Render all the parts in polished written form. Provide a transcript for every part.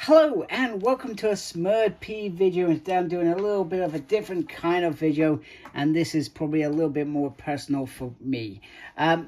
Hello and welcome to a smerdp video. And today I'm doing a little bit of a different kind of video, and this is probably a little bit more personal for me. I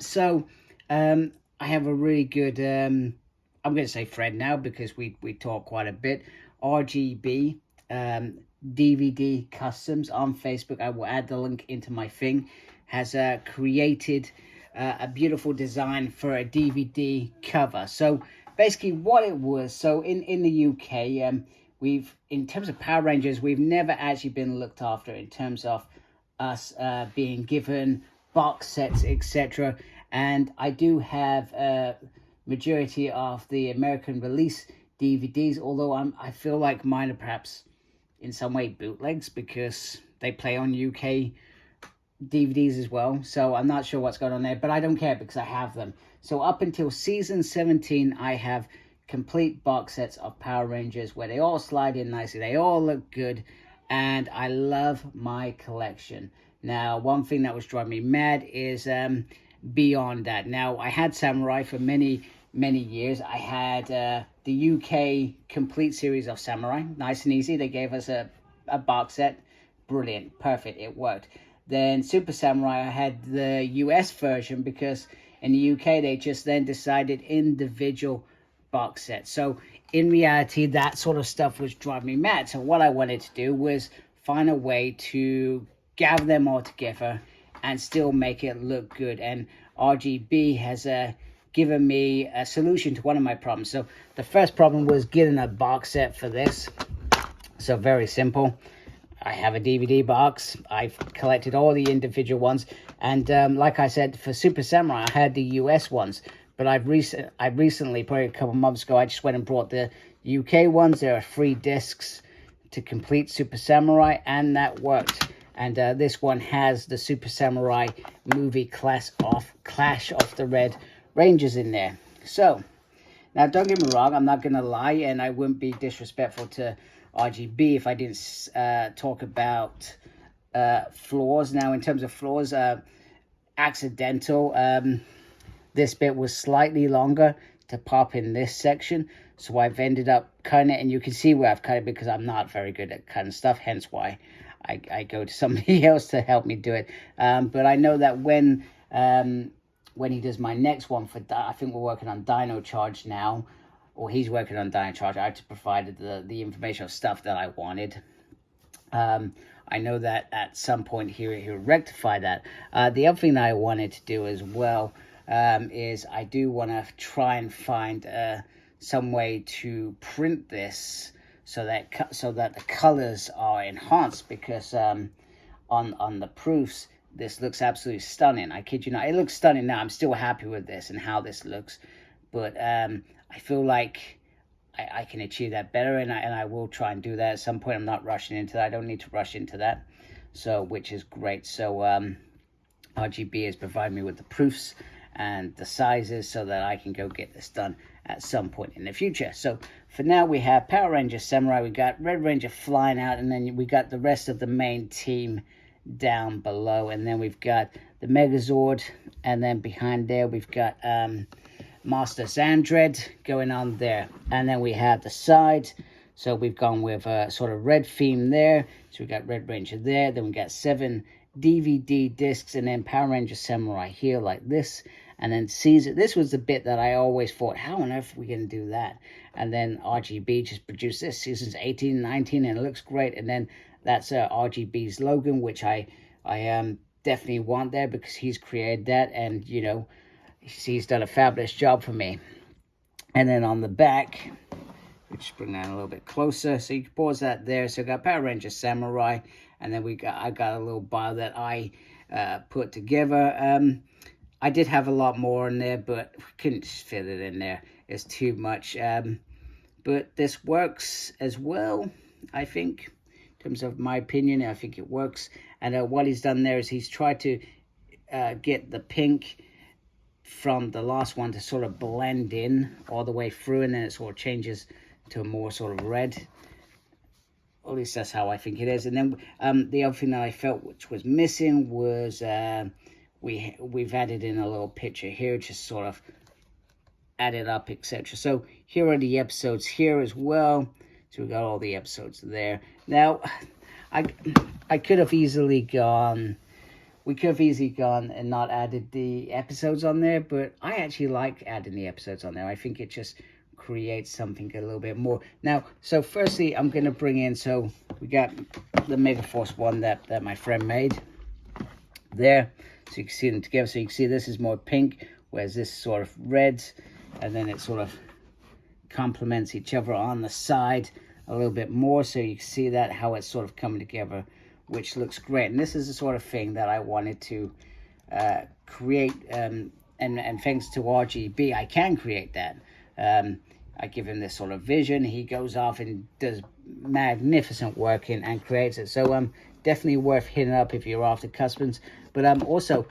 have a really good I'm going to say friend now because we talk quite a bit. RGB DVD Customs on Facebook. I will add the link into my thing. Has created a beautiful design for a DVD cover. So basically what it was, so in the UK, we've, in terms of Power Rangers, we've never actually been looked after in terms of us being given box sets, etc. And I do have a majority of the American release DVDs, although I feel like mine are perhaps in some way bootlegs because they play on UK DVDs as well. So I'm not sure what's going on there, but I don't care because I have them. So up until season 17, I have complete box sets of Power Rangers where they all slide in nicely. They all look good, and I love my collection. Now, one thing that was driving me mad is beyond that. Now, I had Samurai for many years. I had the UK complete series of Samurai. Nice and easy. They gave us a box set. Brilliant. Perfect. It worked. Then Super Samurai, I had the US version because in the UK they just then decided individual box sets. So in reality, that sort of stuff was driving me mad. So what I wanted to do was find a way to gather them all together and still make it look good. And RGB has given me a solution to one of my problems. So the first problem was getting a box set for this. So very simple. I have a DVD box. I've collected all the individual ones. And like I said, for Super Samurai, I had the US ones. But I recently, probably a couple months ago, I just went and brought the UK ones. There are 3 discs to complete Super Samurai, and that worked. And this one has the Super Samurai movie Clash of the Red Rangers in there. So, now don't get me wrong, I'm not going to lie, and I wouldn't be disrespectful to RGB if I didn't talk about flaws. Now, in terms of flaws, accidental, this bit was slightly longer to pop in this section, so I've ended up cutting it, and you can see where I've cut it because I'm not very good at cutting stuff, hence why I go to somebody else to help me do it. But I know that when he does my next one for, I think we're working on Dino Charge now, or he's working on Dino Charge. I had to provide the information of stuff that I wanted. I know that at some point he'll rectify that. The other thing that I wanted to do as well is I do want to try and find some way to print this so that the colors are enhanced, because on the proofs this looks absolutely stunning. I kid you not, it looks stunning now. I'm still happy with this and how this looks, but I feel like I can achieve that better, and I will try and do that at some point. I'm not rushing into that. I don't need to rush into that, so which is great. So RGB has provided me with the proofs and the sizes so that I can go get this done at some point in the future. So for now, we have Power Ranger Samurai, we got Red Ranger flying out, and then we got the rest of the main team down below, and then we've got the Megazord, and then behind there we've got Master Xandred going on there, and then we have the sides. So we've gone with a sort of red theme there. So we got Red Ranger there, then we got 7 DVD discs, and then Power Ranger Samurai here like this. And then Caesar, this was the bit that I always thought, how on earth are we going to do that? And then RGB just produced this, seasons 18 and 19, and it looks great. And then that's RGB's Logan, which I definitely want there because he's created that, and you know, he's done a fabulous job for me. And then on the back, we just bring that a little bit closer so you can pause that there. So I got Power Ranger Samurai, and then I got a little bio that I put together. I did have a lot more in there, but we couldn't fit it in there. It's too much. But this works as well, I think. In terms of my opinion, I think it works. And what he's done there is he's tried to get the pink from the last one to sort of blend in all the way through, and then it sort of changes to a more sort of red. At least that's how I think it is. And then the other thing that I felt which was missing was we've added in a little picture here, just sort of add it up, etc. So here are the episodes here as well. So we got all the episodes there. Now, I could have easily gone. We could have easily gone and not added the episodes on there, but I actually like adding the episodes on there. I think it just creates something a little bit more. Now, so firstly, I'm going to bring in, so we got the Megaforce one that my friend made there. So you can see them together. So you can see this is more pink, whereas this is sort of red, and then it sort of complements each other on the side a little bit more. So you can see that, how it's sort of coming together, which looks great. And this is the sort of thing that I wanted to create, and thanks to RGB, I can create that. I give him this sort of vision. He goes off and does magnificent work and creates it. So definitely worth hitting up if you're after customs. But also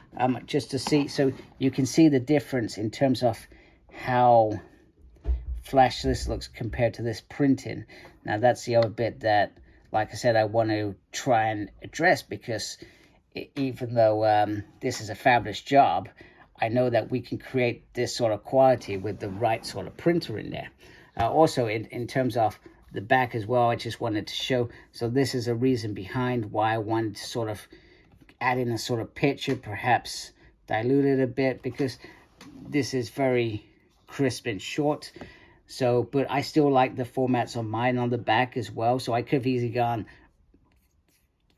just to see, so you can see the difference in terms of how flash this looks compared to this printing. Now that's the other bit that, like I said, I want to try and address, because even though this is a fabulous job, I know that we can create this sort of quality with the right sort of printer in there. Also, in terms of the back as well, I just wanted to show, so this is a reason behind why I wanted to sort of add in a sort of picture, perhaps dilute it a bit, because this is very crisp and short. So, but I still like the formats on mine on the back as well. So I could have easily gone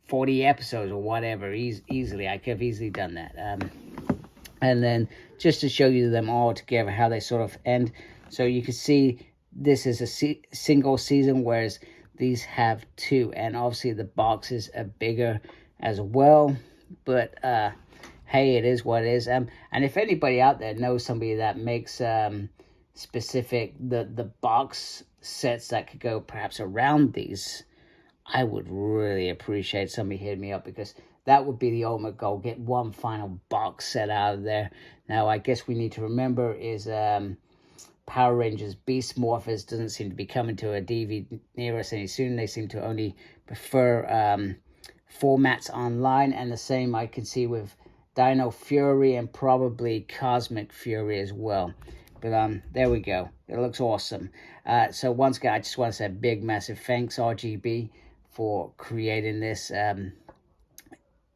40 episodes or whatever, easily. I could have easily done that. And then just to show you them all together, how they sort of end. So you can see this is a single season, whereas these have two. And obviously the boxes are bigger as well. But hey, it is what it is. And if anybody out there knows somebody that makes specific the box sets that could go perhaps around these, I would really appreciate somebody hitting me up, because that would be the ultimate goal. Get one final box set out of there. Now, I guess we need to remember is Power Rangers Beast Morphers doesn't seem to be coming to a DVD near us any soon. They seem to only prefer formats online, and the same I can see with Dino Fury and probably Cosmic Fury as well. But there we go. It looks awesome. So once again, I just want to say a big, massive thanks, RGB, for creating this.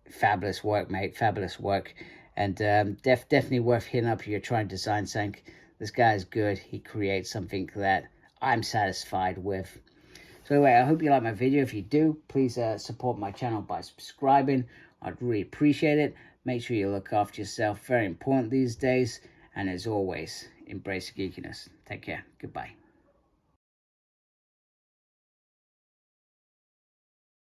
Fabulous work, mate. Fabulous work. And definitely worth hitting up if you're trying to design something. This guy is good. He creates something that I'm satisfied with. So anyway, I hope you like my video. If you do, please support my channel by subscribing. I'd really appreciate it. Make sure you look after yourself. Very important these days. And as always, embrace geekiness. Take care. Goodbye.